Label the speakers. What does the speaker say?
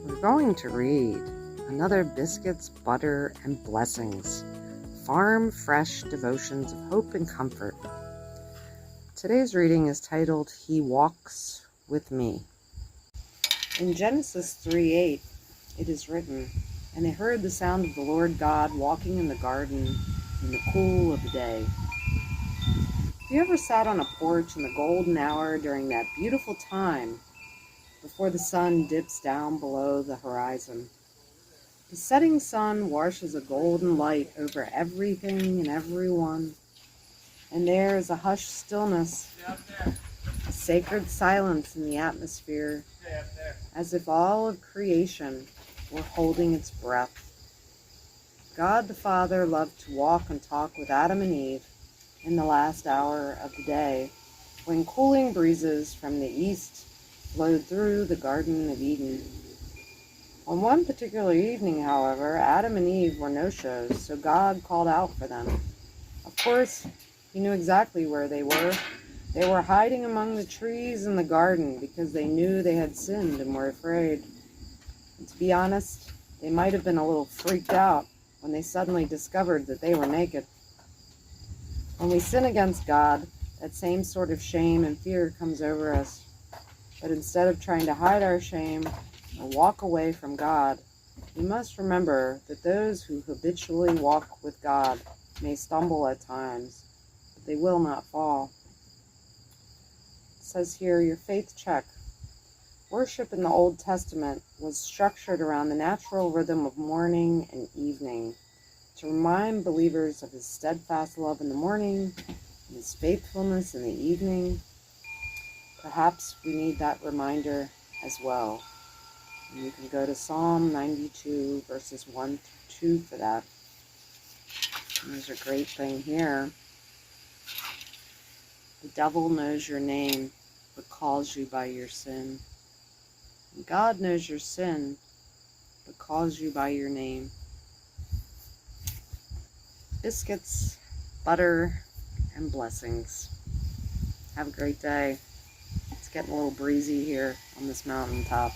Speaker 1: We're going to read another Biscuits, Butter, and Blessings, farm fresh devotions of hope and comfort. Today's reading is titled, He Walks with Me. In Genesis 3:8, it is written, "And they heard the sound of the Lord God walking in the garden in the cool of the day." Have you ever sat on a porch in the golden hour during that beautiful time before the sun dips down below the horizon? The setting sun washes a golden light over everything and everyone, and there is a hushed stillness, a sacred silence in the atmosphere, as if all of creation were holding its breath. God the Father loved to walk and talk with Adam and Eve in the last hour of the day, when cooling breezes from the east flowed through the Garden of Eden. On one particular evening, however, Adam and Eve were no-shows, so God called out for them. Of course, he knew exactly where they were. They were hiding among the trees in the garden because they knew they had sinned and were afraid. And to be honest, they might have been a little freaked out when they suddenly discovered that they were naked. When we sin against God, that same sort of shame and fear comes over us. But instead of trying to hide our shame or walk away from God, we must remember that those who habitually walk with God may stumble at times, but they will not fall. It says here, your faith check. Worship in the Old Testament was structured around the natural rhythm of morning and evening to remind believers of his steadfast love in the morning and his faithfulness in the evening. Perhaps we need that reminder as well. And you can go to Psalm 92 verses 1 through 2 for that. And there's a great thing here. The devil knows your name, but calls you by your sin. And God knows your sin, but calls you by your name. Biscuits, butter, and blessings. Have a great day. It's getting a little breezy here on this mountaintop.